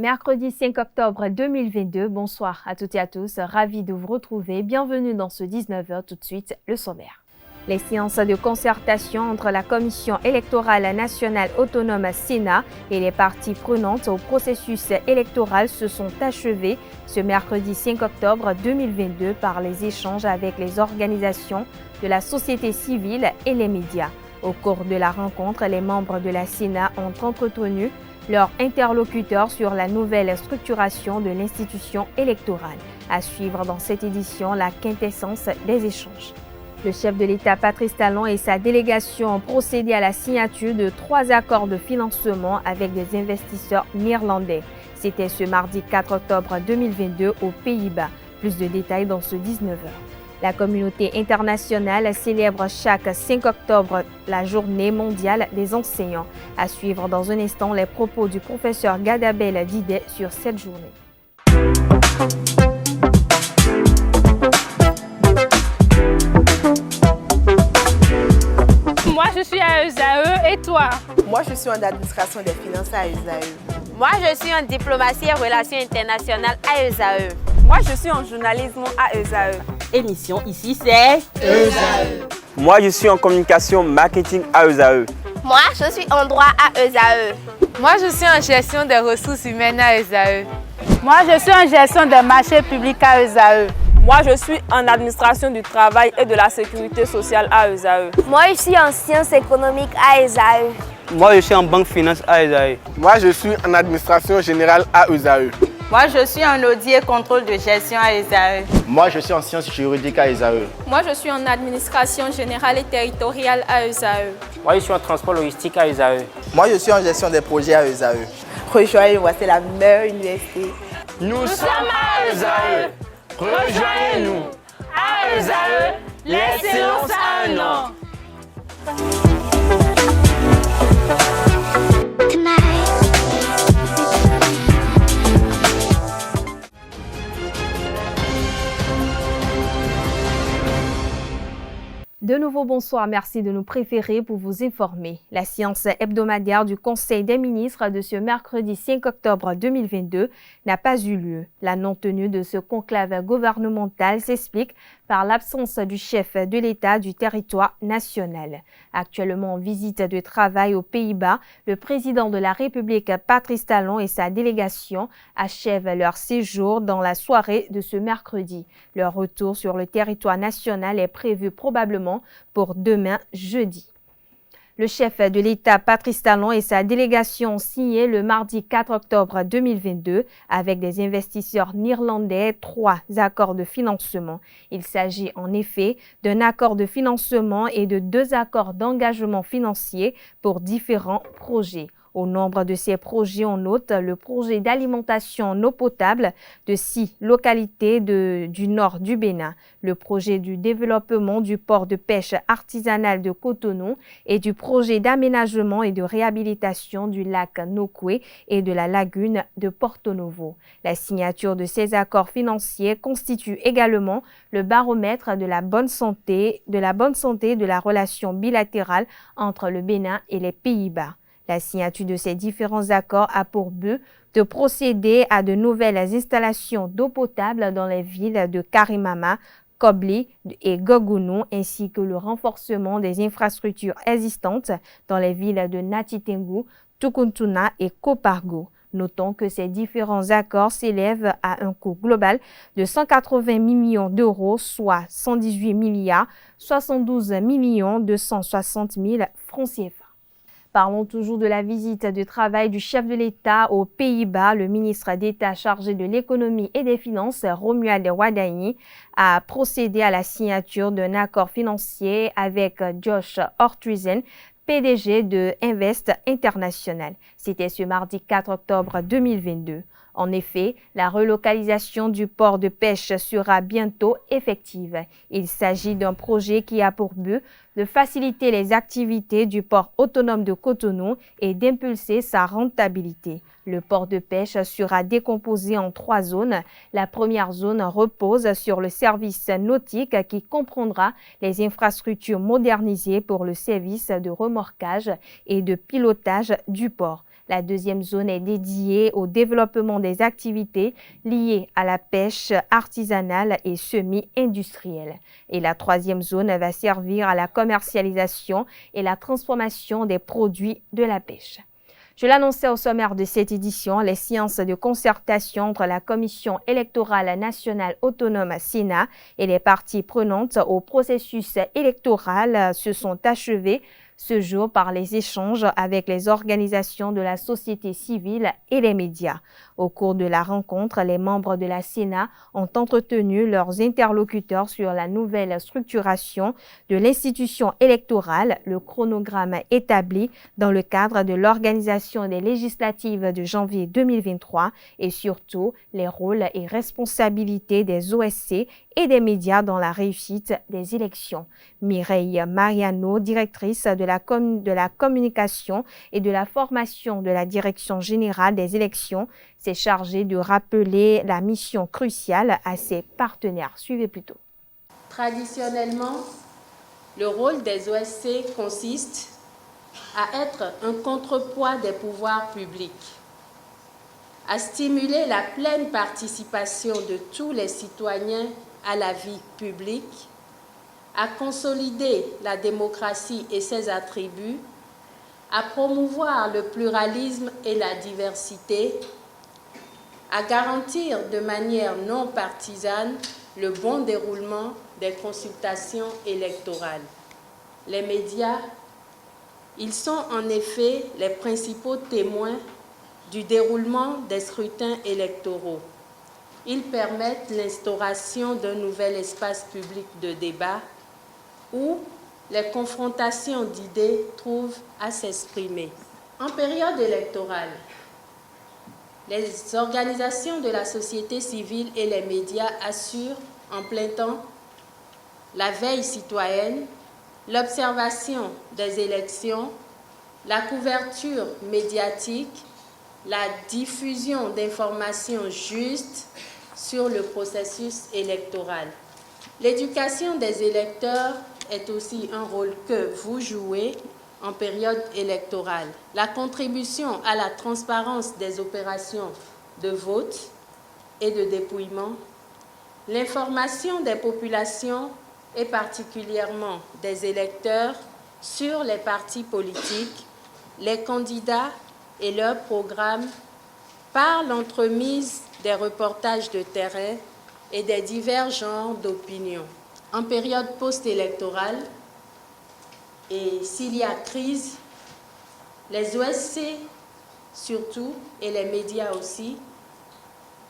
Mercredi 5 octobre 2022, bonsoir à toutes et à tous, ravi de vous retrouver, bienvenue dans ce 19h, tout de suite le sommaire. Les séances de concertation entre la Commission électorale nationale autonome Sénat et les parties prenantes au processus électoral se sont achevées ce mercredi 5 octobre 2022 par les échanges avec les organisations de la société civile et les médias. Au cours de la rencontre, les membres de la Sénat ont entretenu leurs interlocuteurs sur la nouvelle structuration de l'institution électorale. À suivre dans cette édition la quintessence des échanges. Le chef de l'État Patrice Talon et sa délégation ont procédé à la signature de 3 accords de financement avec des investisseurs néerlandais. C'était ce mardi 4 octobre 2022 aux Pays-Bas. Plus de détails dans ce 19h. La communauté internationale célèbre chaque 5 octobre la journée mondiale des enseignants. À suivre dans un instant les propos du professeur Gadabel Didet sur cette journée. Moi, je suis à ESAE et toi? Moi, je suis en administration des finances à ESAE. Moi, je suis en diplomatie et relations internationales à ESAE. Moi, je suis en journalisme à ESAE. Émission ici, c'est ESAE. Moi, je suis en communication marketing à ESAE. Moi, je suis en droit à ESAE. Moi, je suis en gestion des ressources humaines à ESAE. Moi, je suis en gestion des marchés publics à ESAE. Moi, je suis en administration du travail et de la sécurité sociale à ESAE. Moi, je suis en sciences économiques à ESAE. Moi, je suis en banque finance à ESAE. Moi, je suis en administration générale à ESAE. Moi, je suis en audit et contrôle de gestion à ESAE. Moi, je suis en sciences juridiques à ESAE. Moi, je suis en administration générale et territoriale à ESAE. Moi, je suis en transport logistique à ESAE. Moi, je suis en gestion des projets à ESAE. Rejoignez-moi, c'est la meilleure université. Nous sommes à ESAE. Rejoignez-nous. À ESAE, l'excellence a un nom. De nouveau, bonsoir. Merci de nous préférer pour vous informer. La séance hebdomadaire du Conseil des ministres de ce mercredi 5 octobre 2022 n'a pas eu lieu. La non-tenue de ce conclave gouvernemental s'explique par l'absence du chef de l'État du territoire national. Actuellement en visite de travail aux Pays-Bas, le président de la République Patrice Talon et sa délégation achèvent leur séjour dans la soirée de ce mercredi. Leur retour sur le territoire national est prévu probablement pour demain jeudi. Le chef de l'État Patrice Talon et sa délégation ont signé le mardi 4 octobre 2022 avec des investisseurs néerlandais 3 accords de financement. Il s'agit en effet d'un accord de financement et de 2 accords d'engagement financier pour différents projets. Au nombre de ces projets, on note le projet d'alimentation en eau potable de 6 localités du nord du Bénin, le projet du développement du port de pêche artisanal de Cotonou et du projet d'aménagement et de réhabilitation du lac Nokoué et de la lagune de Porto Novo. La signature de ces accords financiers constitue également le baromètre de la bonne santé de la relation bilatérale entre le Bénin et les Pays-Bas. La signature de ces différents accords a pour but de procéder à de nouvelles installations d'eau potable dans les villes de Karimama, Kobli et Gogounou, ainsi que le renforcement des infrastructures existantes dans les villes de Natitengu, Tukuntuna et Kopargo. Notons que ces différents accords s'élèvent à un coût global de 180 millions d'euros, soit 118 milliards 72 millions 260 000 francs CFA. Parlons toujours de la visite de travail du chef de l'État aux Pays-Bas. Le ministre d'État chargé de l'économie et des finances, Romuald Wadani, a procédé à la signature d'un accord financier avec Josh Oorthuizen, PDG de Invest International. C'était ce mardi 4 octobre 2022. En effet, la relocalisation du port de pêche sera bientôt effective. Il s'agit d'un projet qui a pour but de faciliter les activités du port autonome de Cotonou et d'impulser sa rentabilité. Le port de pêche sera décomposé en 3 zones. La première zone repose sur le service nautique qui comprendra les infrastructures modernisées pour le service de remorquage et de pilotage du port. La deuxième zone est dédiée au développement des activités liées à la pêche artisanale et semi-industrielle. Et la troisième zone va servir à la commercialisation et la transformation des produits de la pêche. Je l'annonçais au sommaire de cette édition, les séances de concertation entre la Commission électorale nationale autonome Sénat et les parties prenantes au processus électoral se sont achevées ce jour par les échanges avec les organisations de la société civile et les médias. Au cours de la rencontre, les membres de la Sénat ont entretenu leurs interlocuteurs sur la nouvelle structuration de l'institution électorale, le chronogramme établi dans le cadre de l'organisation des législatives de janvier 2023 et surtout les rôles et responsabilités des OSC et des médias dans la réussite des élections. Mireille Mariano, directrice de la communication et de la formation de la Direction générale des élections, s'est chargée de rappeler la mission cruciale à ses partenaires. Suivez plutôt. Traditionnellement, le rôle des OSC consiste à être un contrepoids des pouvoirs publics, à stimuler la pleine participation de tous les citoyens à la vie publique, à consolider la démocratie et ses attributs, à promouvoir le pluralisme et la diversité, à garantir de manière non partisane le bon déroulement des consultations électorales. Les médias, ils sont en effet les principaux témoins du déroulement des scrutins électoraux. Ils permettent l'instauration d'un nouvel espace public de débat où les confrontations d'idées trouvent à s'exprimer. En période électorale, les organisations de la société civile et les médias assurent en plein temps la veille citoyenne, l'observation des élections, la couverture médiatique, la diffusion d'informations justes sur le processus électoral. L'éducation des électeurs est aussi un rôle que vous jouez en période électorale. La contribution à la transparence des opérations de vote et de dépouillement, l'information des populations et particulièrement des électeurs sur les partis politiques, les candidats et leurs programmes par l'entremise des reportages de terrain et des divers genres d'opinions. En période post-électorale, et s'il y a crise, les OSC surtout, et les médias aussi,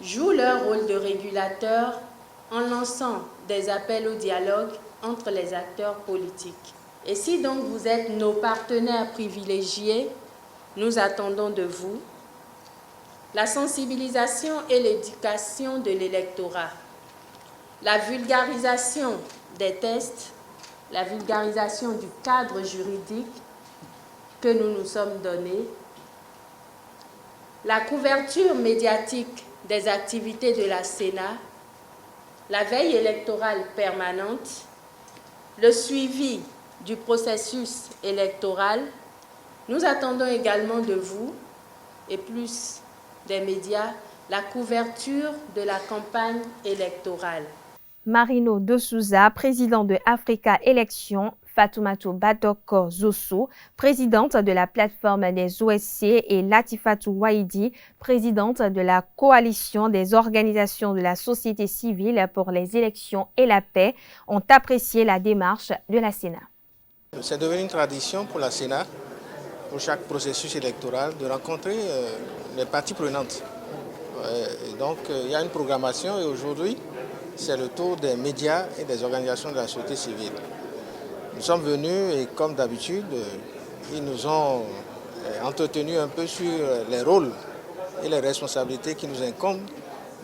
jouent leur rôle de régulateur en lançant des appels au dialogue entre les acteurs politiques. Et si donc vous êtes nos partenaires privilégiés, nous attendons de vous la sensibilisation et l'éducation de l'électorat, la vulgarisation des tests, la vulgarisation du cadre juridique que nous nous sommes donnés, la couverture médiatique des activités de la Sénat, la veille électorale permanente, le suivi du processus électoral. Nous attendons également de vous, et plus des médias, la couverture de la campagne électorale. Marino de Souza, président de Africa Élections, Fatoumata Badoko Zosso, présidente de la plateforme des OSC, et Latifatou Waidi, présidente de la coalition des organisations de la société civile pour les élections et la paix, ont apprécié la démarche de la Sénat. C'est devenu une tradition pour la Sénat, pour chaque processus électoral, de rencontrer les parties prenantes. Et donc, il y a une programmation et aujourd'hui, c'est le tour des médias et des organisations de la société civile. Nous sommes venus et comme d'habitude, ils nous ont entretenus un peu sur les rôles et les responsabilités qui nous incombent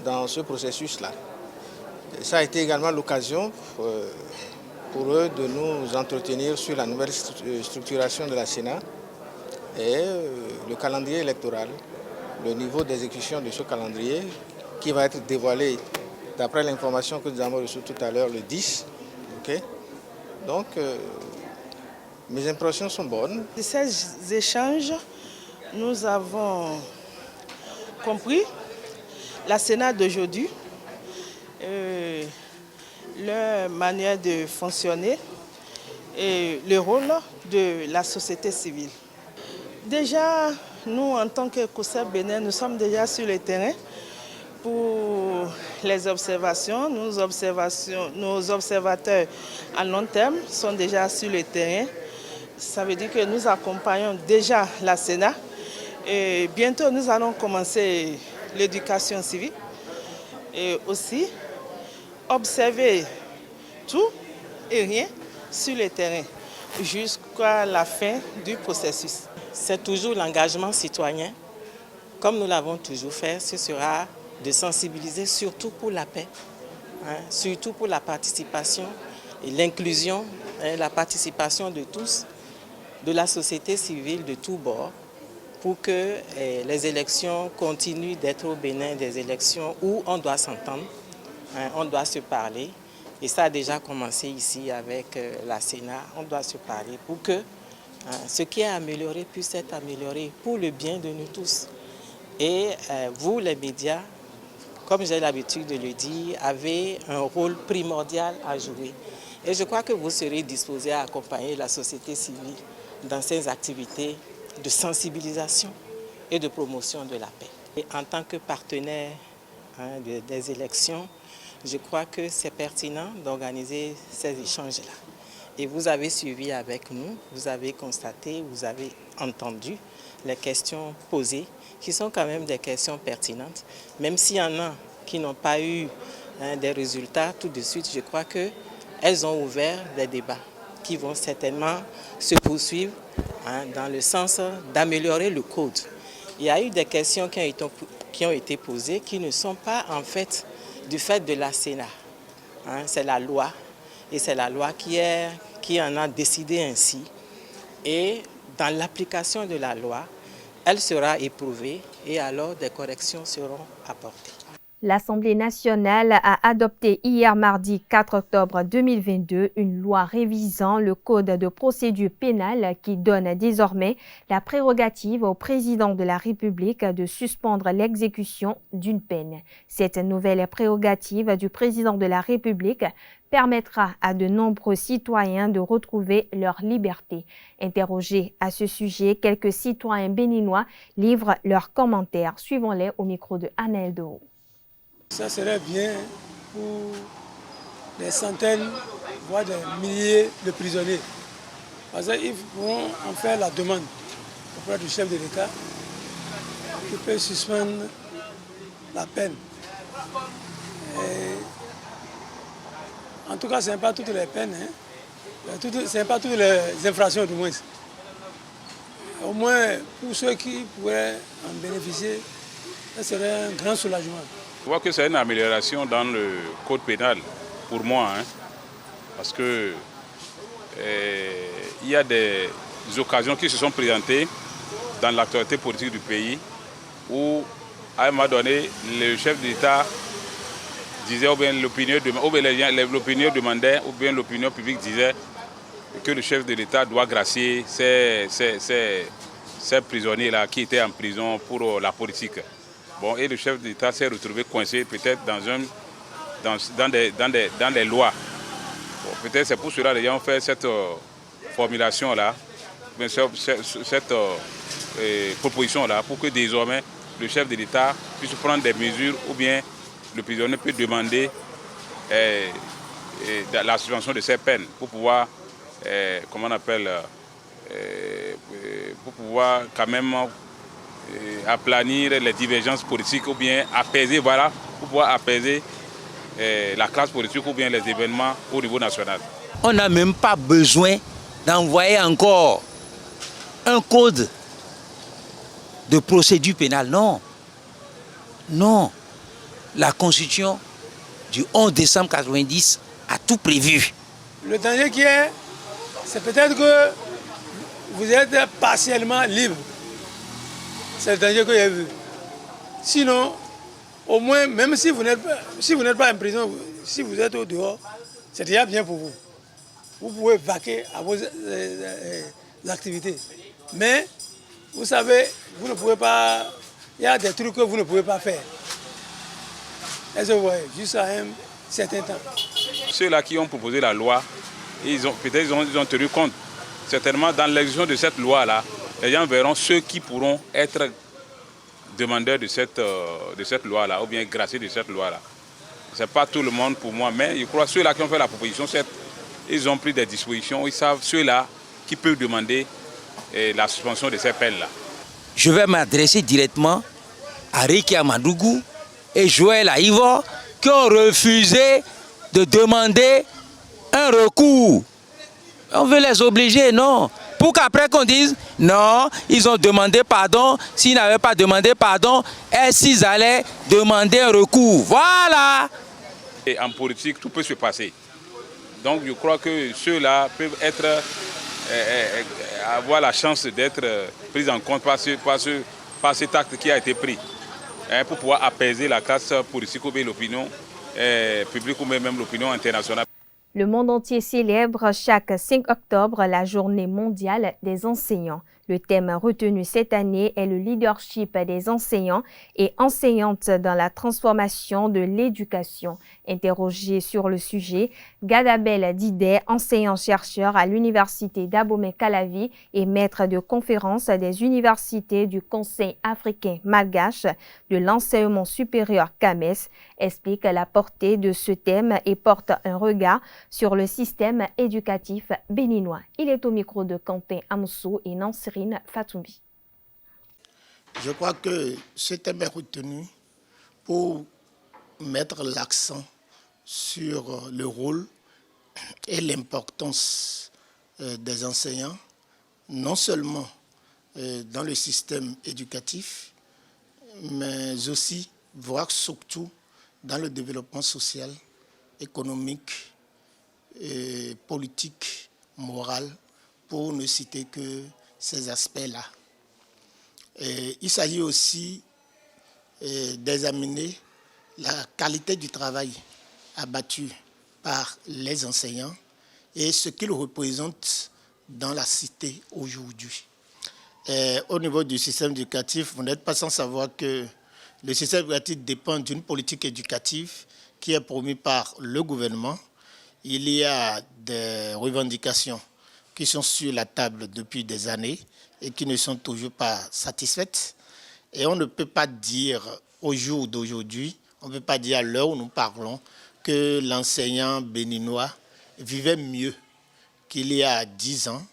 dans ce processus-là. Ça a été également l'occasion pour pour eux de nous entretenir sur la nouvelle structuration de la Sénat et le calendrier électoral, le niveau d'exécution de ce calendrier qui va être dévoilé d'après l'information que nous avons reçue tout à l'heure le 10. Okay? Donc, mes impressions sont bonnes. De ces échanges, nous avons compris la Sénat d'aujourd'hui, leur manière de fonctionner et le rôle de la société civile. Déjà, nous, en tant que COSEP Bénin, nous sommes déjà sur le terrain pour les observations. Nos observateurs à long terme sont déjà sur le terrain. Ça veut dire que nous accompagnons déjà la Sénat. Et bientôt, nous allons commencer l'éducation civique et aussi observer tout et rien sur le terrain jusqu'à la fin du processus. C'est toujours l'engagement citoyen, comme nous l'avons toujours fait, ce sera de sensibiliser surtout pour la paix, surtout pour la participation et l'inclusion, la participation de tous, de la société civile de tous bords, pour que les élections continuent d'être au Bénin des élections où on doit s'entendre, on doit se parler. Et ça a déjà commencé ici avec la Sénat, on doit se parler pour que ce qui est amélioré puisse être amélioré pour le bien de nous tous. Et vous, les médias, comme j'ai l'habitude de le dire, avez un rôle primordial à jouer. Et je crois que vous serez disposés à accompagner la société civile dans ses activités de sensibilisation et de promotion de la paix. Et en tant que partenaire des élections, je crois que c'est pertinent d'organiser ces échanges-là. Et vous avez suivi avec nous, vous avez constaté, vous avez entendu les questions posées, qui sont quand même des questions pertinentes. Même s'il y en a qui n'ont pas eu des résultats tout de suite, je crois qu'elles ont ouvert des débats qui vont certainement se poursuivre dans le sens d'améliorer le code. Il y a eu des questions qui ont été posées qui ne sont pas en fait du fait de la Sénat. C'est la loi, et c'est la loi qui en a décidé ainsi. Et dans l'application de la loi, elle sera éprouvée et alors des corrections seront apportées. L'Assemblée nationale a adopté hier mardi 4 octobre 2022 une loi révisant le Code de procédure pénale qui donne désormais la prérogative au président de la République de suspendre l'exécution d'une peine. Cette nouvelle prérogative du président de la République permettra à de nombreux citoyens de retrouver leur liberté. Interrogés à ce sujet, quelques citoyens béninois livrent leurs commentaires. Suivons-les au micro de Anaël Doro. Ça serait bien pour des centaines, voire des milliers de prisonniers. Parce qu'ils vont en faire la demande auprès du chef de l'État qui peut suspendre la peine. Et en tout cas, ce n'est pas toutes les peines, ce n'est pas toutes les infractions du moins. Au moins, pour ceux qui pourraient en bénéficier, ça serait un grand soulagement. Je vois que c'est une amélioration dans le code pénal, pour moi, parce que il y a des occasions qui se sont présentées dans l'actualité politique du pays où, à un moment donné, le chef d'État disait, ou bien l'opinion demandait, ou bien l'opinion publique disait que le chef de l'État doit gracier ces prisonniers-là qui étaient en prison pour la politique. Bon, et le chef d'État s'est retrouvé coincé peut-être dans des lois. Bon, peut-être c'est pour cela que les gens ont fait cette formulation-là, cette proposition-là, pour que désormais le chef de l'État puisse prendre des mesures ou bien le prisonnier peut demander la suspension de ses peines pour pouvoir, pour pouvoir quand même aplanir les divergences politiques ou bien apaiser, voilà, pour pouvoir apaiser la classe politique ou bien les événements au niveau national. On n'a même pas besoin d'envoyer encore un code de procédure pénale, non. Non. La Constitution du 11 décembre 1990 a tout prévu. Le danger qui est, c'est peut-être que vous êtes partiellement libre. C'est le danger que j'ai vu. Sinon, au moins, même si vous n'êtes pas en prison, si vous êtes au dehors, c'est déjà bien pour vous. Vous pouvez vaquer à vos activités. Mais, vous savez, vous ne pouvez pas... Il y a des trucs que vous ne pouvez pas faire. Est-ce que vous voyez, jusqu'à un certain temps. Ceux-là qui ont proposé la loi, peut-être ils ont tenu compte. Certainement, dans l'exécution de cette loi-là, les gens verront ceux qui pourront être demandeurs de cette loi-là, ou bien graciés de cette loi-là. Ce n'est pas tout le monde pour moi, mais je crois que ceux-là qui ont fait la proposition, ils ont pris des dispositions, ils savent ceux-là qui peuvent demander la suspension de ces peines-là. Je vais m'adresser directement à Ricky Amadougou et Joël Aïvo qui ont refusé de demander un recours. On veut les obliger, non. Pour qu'après qu'on dise, non, ils ont demandé pardon. S'ils n'avaient pas demandé pardon, est-ce qu'ils allaient demander un recours? Voilà. Et en politique, tout peut se passer. Donc je crois que ceux-là peuvent avoir la chance d'être pris en compte par cet acte qui a été pris, pour pouvoir apaiser la classe politique ou bien l'opinion publique ou même l'opinion internationale. Le monde entier célèbre chaque 5 octobre la journée mondiale des enseignants. Le thème retenu cette année est le leadership des enseignants et enseignantes dans la transformation de l'éducation. Interrogé sur le sujet, Gadabel Didé, enseignant-chercheur à l'université d'Abomey-Calavi et maître de conférences des universités du Conseil africain malgache de l'enseignement supérieur CAMES, explique la portée de ce thème et porte un regard sur le système éducatif béninois. Il est au micro de Quentin Amoussou et Nansirine Fatoumbi. Je crois que ce thème est retenu pour mettre l'accent sur le rôle et l'importance des enseignants, non seulement dans le système éducatif, mais aussi, voire surtout, dans le développement social, économique, politique, moral, pour ne citer que ces aspects-là. Il s'agit aussi d'examiner la qualité du travail abattu par les enseignants et ce qu'ils représentent dans la cité aujourd'hui. Au niveau du système éducatif, vous n'êtes pas sans savoir que le système éducatif dépend d'une politique éducative qui est promue par le gouvernement. Il y a des revendications qui sont sur la table depuis des années et qui ne sont toujours pas satisfaites. Et on ne peut pas dire au jour d'aujourd'hui, on ne peut pas dire à l'heure où nous parlons que l'enseignant béninois vivait mieux qu'il y a 10 ans,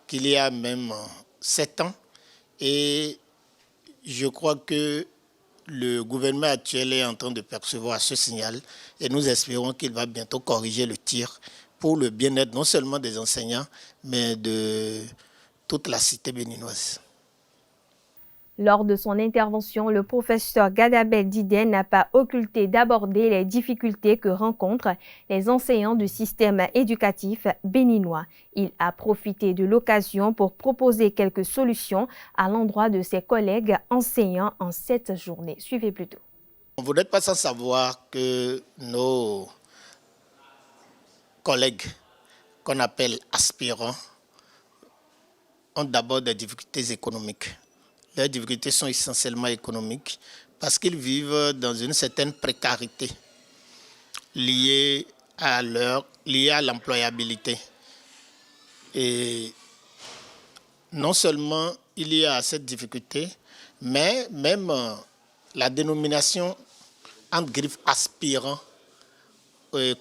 qu'il y a même 7 ans. Et je crois que le gouvernement actuel est en train de percevoir ce signal et nous espérons qu'il va bientôt corriger le tir pour le bien-être non seulement des enseignants, mais de toute la cité béninoise. Lors de son intervention, le professeur Gadabel Didé n'a pas occulté d'aborder les difficultés que rencontrent les enseignants du système éducatif béninois. Il a profité de l'occasion pour proposer quelques solutions à l'endroit de ses collègues enseignants en cette journée. Suivez plutôt. Vous n'êtes pas sans savoir que nos collègues qu'on appelle aspirants ont d'abord des difficultés économiques. Leurs difficultés sont essentiellement économiques parce qu'ils vivent dans une certaine précarité liée à l'employabilité. Et non seulement il y a cette difficulté, mais même la dénomination entre griffes aspirant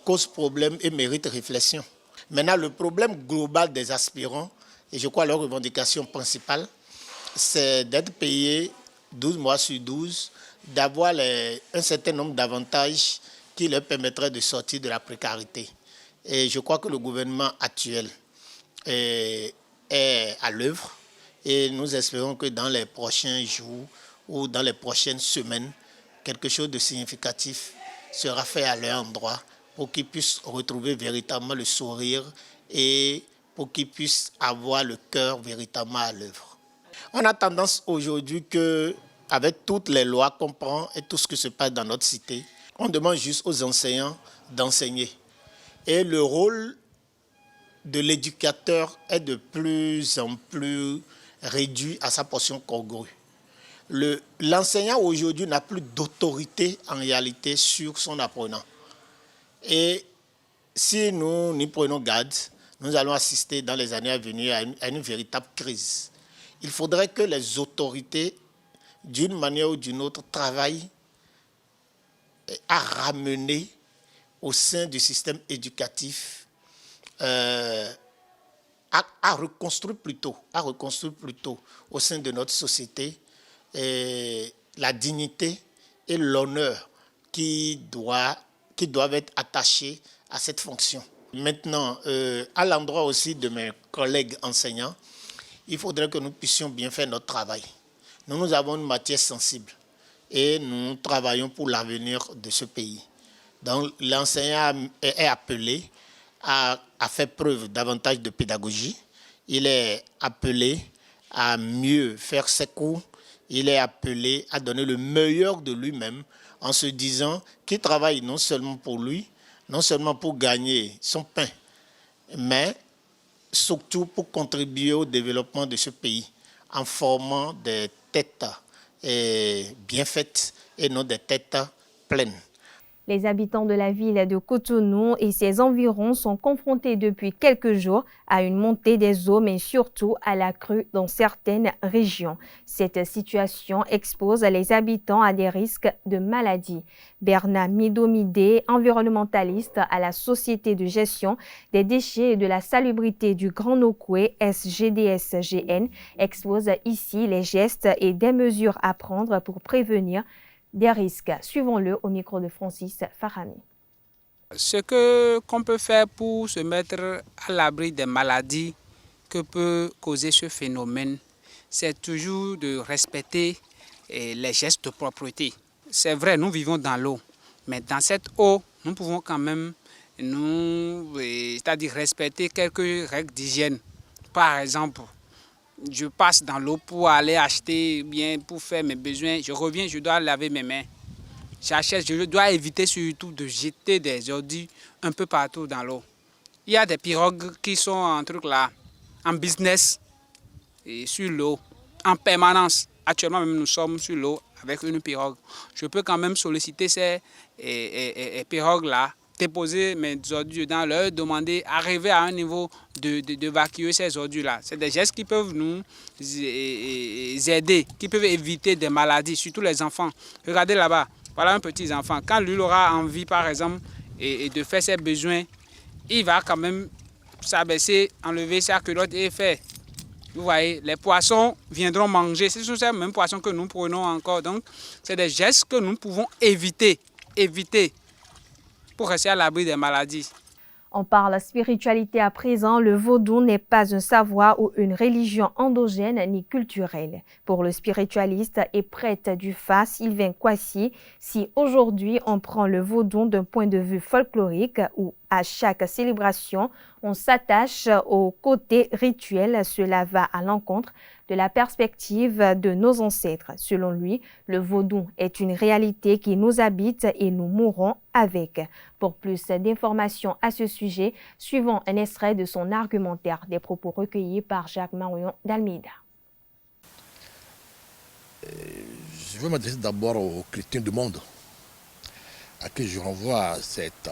cause problème et mérite réflexion. Maintenant, le problème global des aspirants, et je crois leur revendication principale, c'est d'être payé 12 mois sur 12, d'avoir un certain nombre d'avantages qui leur permettraient de sortir de la précarité. Et je crois que le gouvernement actuel est à l'œuvre et nous espérons que dans les prochains jours ou dans les prochaines semaines, quelque chose de significatif sera fait à leur endroit pour qu'ils puissent retrouver véritablement le sourire et pour qu'ils puissent avoir le cœur véritablement à l'œuvre. On a tendance aujourd'hui qu'avec toutes les lois qu'on prend et tout ce qui se passe dans notre cité, on demande juste aux enseignants d'enseigner. Et le rôle de l'éducateur est de plus en plus réduit à sa portion congrue. L'enseignant aujourd'hui n'a plus d'autorité en réalité sur son apprenant. Et si nous n'y prenons garde, nous allons assister dans les années à venir à une véritable crise. Il faudrait que les autorités, d'une manière ou d'une autre, travaillent à ramener au sein du système éducatif, à reconstruire plutôt au sein de notre société la dignité et l'honneur qui doivent être attachés à cette fonction. Maintenant, à l'endroit aussi de mes collègues enseignants, il faudrait que nous puissions bien faire notre travail. Nous avons une matière sensible et nous travaillons pour l'avenir de ce pays. Donc l'enseignant est appelé à faire preuve davantage de pédagogie. Il est appelé à mieux faire ses cours. Il est appelé à donner le meilleur de lui-même en se disant qu'il travaille non seulement pour lui, non seulement pour gagner son pain, mais surtout pour contribuer au développement de ce pays en formant des têtes bien faites et non des têtes pleines. Les habitants de la ville de Cotonou et ses environs sont confrontés depuis quelques jours à une montée des eaux, mais surtout à la crue dans certaines régions. Cette situation expose les habitants à des risques de maladies. Bernard Midomidé, environnementaliste à la Société de gestion des déchets et de la salubrité du Grand Nokoué, SGDSGN, expose ici les gestes et des mesures à prendre pour prévenir des risques. Suivons-le au micro de Francis Farami. Ce qu'on peut faire pour se mettre à l'abri des maladies que peut causer ce phénomène, c'est toujours de respecter les gestes de propreté. C'est vrai, nous vivons dans l'eau, mais dans cette eau, nous pouvons quand même c'est-à-dire respecter quelques règles d'hygiène. Par exemple, je passe dans l'eau pour aller acheter, bien pour faire mes besoins. Je reviens, je dois laver mes mains. J'achète, je dois éviter surtout de jeter des ordures un peu partout dans l'eau. Il y a des pirogues qui sont en truc là, en business, et sur l'eau, en permanence. Actuellement même nous sommes sur l'eau avec une pirogue. Je peux quand même solliciter ces pirogues là, déposer mes ordures dedans, leur demander, arriver à un niveau d'évacuer ces ordures-là. C'est des gestes qui peuvent nous aider, qui peuvent éviter des maladies, surtout les enfants. Regardez là-bas, voilà un petit enfant. Quand lui aura envie, par exemple, de faire ses besoins, il va quand même s'abaisser, enlever sa culotte et faire. Vous voyez, les poissons viendront manger. Ce sont ces mêmes poissons que nous prenons encore. Donc, c'est des gestes que nous pouvons éviter pour rester à l'abri des maladies. On parle spiritualité à présent. Le vaudou n'est pas un savoir ou une religion endogène ni culturelle. Pour le spiritualiste et prêtre du Fa, Sylvain Kwasi, si aujourd'hui on prend le vaudou d'un point de vue folklorique où à chaque célébration, on s'attache au côté rituel, cela va à l'encontre de la perspective de nos ancêtres. Selon lui, le vaudou est une réalité qui nous habite et nous mourrons avec. Pour plus d'informations à ce sujet, suivons un extrait de son argumentaire, des propos recueillis par Jacques Marion d'Almeida. Je veux m'adresser d'abord aux chrétiens du monde, à qui je renvoie cette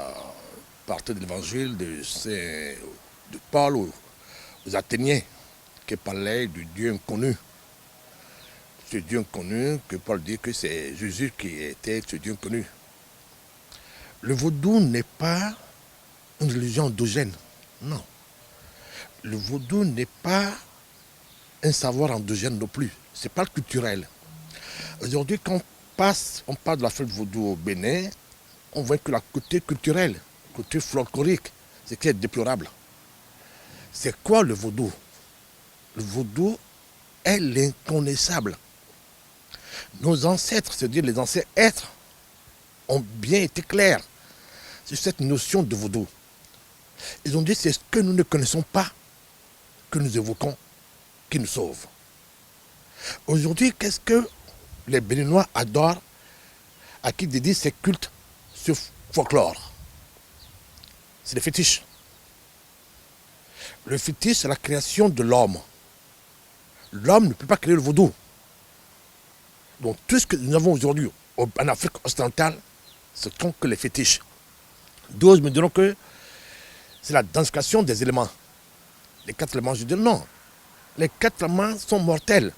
partie de l'évangile de Paul aux Athéniens, qui parlait du Dieu inconnu. Ce Dieu inconnu, que Paul dit que c'est Jésus qui était ce Dieu inconnu. Le vaudou n'est pas une religion endogène, non. Le vaudou n'est pas un savoir endogène non plus, c'est pas culturel. Aujourd'hui, quand on parle de la fête vaudou au Bénin, on voit que la côté culturel, côté folklorique, c'est qui est déplorable. C'est quoi le vaudou? Le vaudou est l'inconnaissable. Nos ancêtres, c'est-à-dire les anciens êtres, ont bien été clairs. sur cette notion de vaudou. Ils ont dit c'est ce que nous ne connaissons pas que nous évoquons qui nous sauve. Aujourd'hui, qu'est-ce que les Béninois adorent, à qui dédient ces cultes, ce folklore? C'est les fétiches. Le fétiche, c'est la création de l'homme. L'homme ne peut pas créer le vaudou. Donc tout ce que nous avons aujourd'hui en Afrique occidentale, ce sont que les fétiches. D'autres me diront que c'est la densification des éléments. Les 4 éléments, je dis non. Les 4 éléments sont mortels.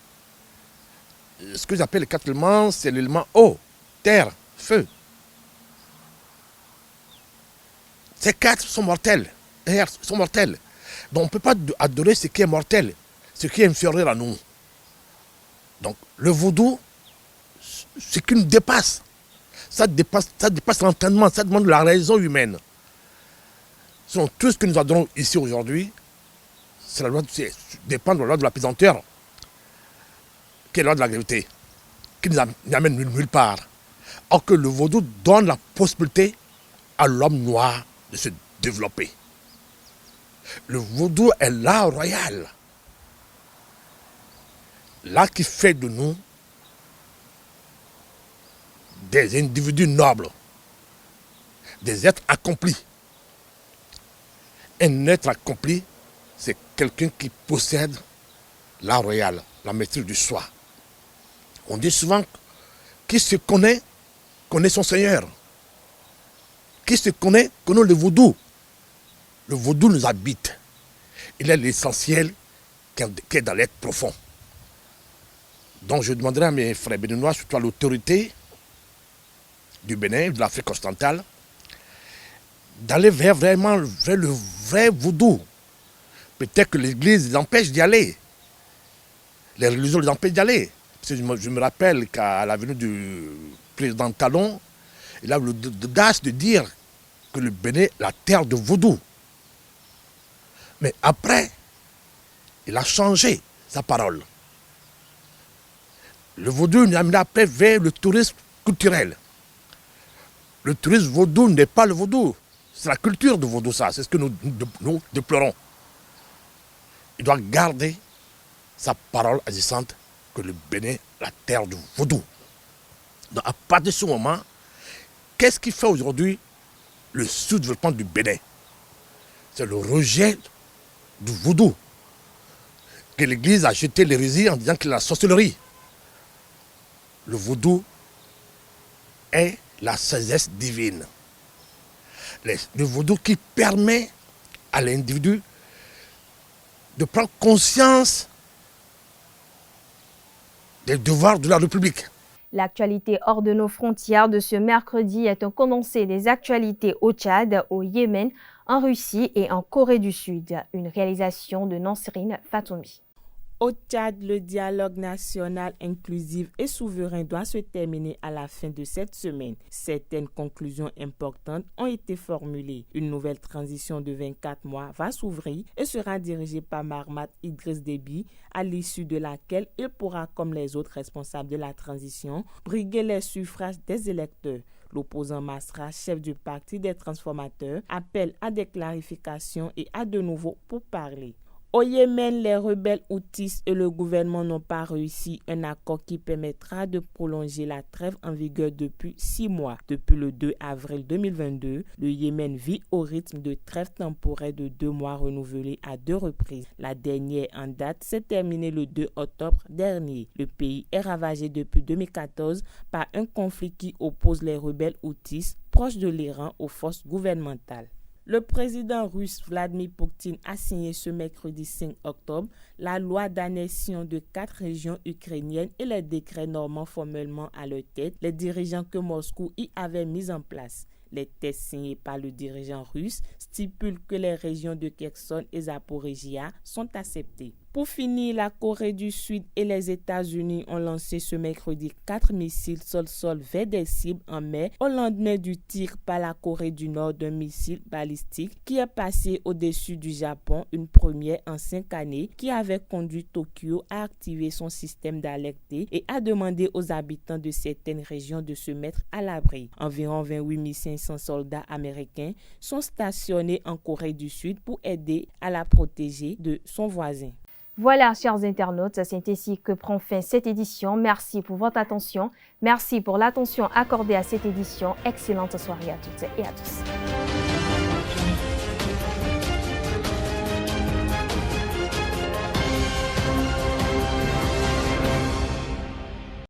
Ce que j'appelle les 4 éléments, c'est l'élément eau, terre, feu. Ces 4 sont mortels. Air sont mortels. Donc on ne peut pas adorer ce qui est mortel, ce qui est inférieur à nous. Donc le vaudou, ce qui nous dépasse, ça dépasse l'entendement, ça demande la raison humaine. Selon tout ce que nous adorons ici aujourd'hui, c'est la loi, dépend de la loi de la pesanteur, qui est la loi de la gravité, qui nous amène nulle part. Or que le vaudou donne la possibilité à l'homme noir de se développer. Le vaudou est l'art royal. L'art qui fait de nous des individus nobles, des êtres accomplis. Un être accompli, c'est quelqu'un qui possède l'art royal, la maîtrise du soi. On dit souvent qui se connaît, connaît son Seigneur. Qui se connaît, connaît le vaudou. Le vaudou nous habite. Il est l'essentiel qui est dans l'être profond. Donc je demanderai à mes frères béninois, surtout à l'autorité du Bénin, de l'Afrique occidentale, d'aller vers le vrai vaudou. Peut-être que l'Église les empêche d'y aller. Les religions les empêchent d'y aller. Parce que je me rappelle qu'à la venue du président Talon, il a l'audace de dire que le Bénin est la terre de vaudou. Mais après, il a changé sa parole. Le vaudou nous a amené après vers le tourisme culturel. Le tourisme vaudou n'est pas le vaudou. C'est la culture de vaudou, ça. C'est ce que nous déplorons. Il doit garder sa parole agissante que le Bénin, la terre du vaudou. Donc à partir de ce moment, qu'est-ce qui fait aujourd'hui le sous-développement du Bénin? C'est le rejet du vaudou. Que l'Église a jeté l'hérésie en disant que la sorcellerie. Le vaudou est la sagesse divine. Le vaudou qui permet à l'individu de prendre conscience des devoirs de la République. L'actualité hors de nos frontières de ce mercredi est un condensé des actualités au Tchad, au Yémen, en Russie et en Corée du Sud. Une réalisation de Nansrine Fatoumi. Au Tchad, le dialogue national inclusif et souverain doit se terminer à la fin de cette semaine. Certaines conclusions importantes ont été formulées. Une nouvelle transition de 24 mois va s'ouvrir et sera dirigée par Mahamat Idriss Déby, à l'issue de laquelle il pourra, comme les autres responsables de la transition, briguer les suffrages des électeurs. L'opposant Masra, chef du parti des transformateurs, appelle à des clarifications et à de nouveaux pourparlers. Au Yémen, les rebelles houthis et le gouvernement n'ont pas réussi un accord qui permettra de prolonger la trêve en vigueur depuis 6 mois. Depuis le 2 avril 2022, le Yémen vit au rythme de trêve temporaire de 2 mois renouvelée à 2 reprises. La dernière en date s'est terminée le 2 octobre dernier. Le pays est ravagé depuis 2014 par un conflit qui oppose les rebelles houthis proches de l'Iran aux forces gouvernementales. Le président russe Vladimir Poutine a signé ce mercredi 5 octobre la loi d'annexion de 4 régions ukrainiennes et les décrets normant formellement à leur tête les dirigeants que Moscou y avait mis en place. Les textes signés par le dirigeant russe stipulent que les régions de Kherson et Zaporizhia sont acceptées. Pour finir, la Corée du Sud et les États-Unis ont lancé ce mercredi 4 missiles sol-sol vers des cibles en mer au lendemain du tir par la Corée du Nord d'un missile balistique qui est passé au-dessus du Japon, une première en 5 années qui avait conduit Tokyo à activer son système d'alerte et à demander aux habitants de certaines régions de se mettre à l'abri. Environ 28 500 soldats américains sont stationnés en Corée du Sud pour aider à la protéger de son voisin. Voilà, chers internautes, c'est ainsi que prend fin cette édition. Merci pour votre attention. Merci pour l'attention accordée à cette édition. Excellente soirée à toutes et à tous.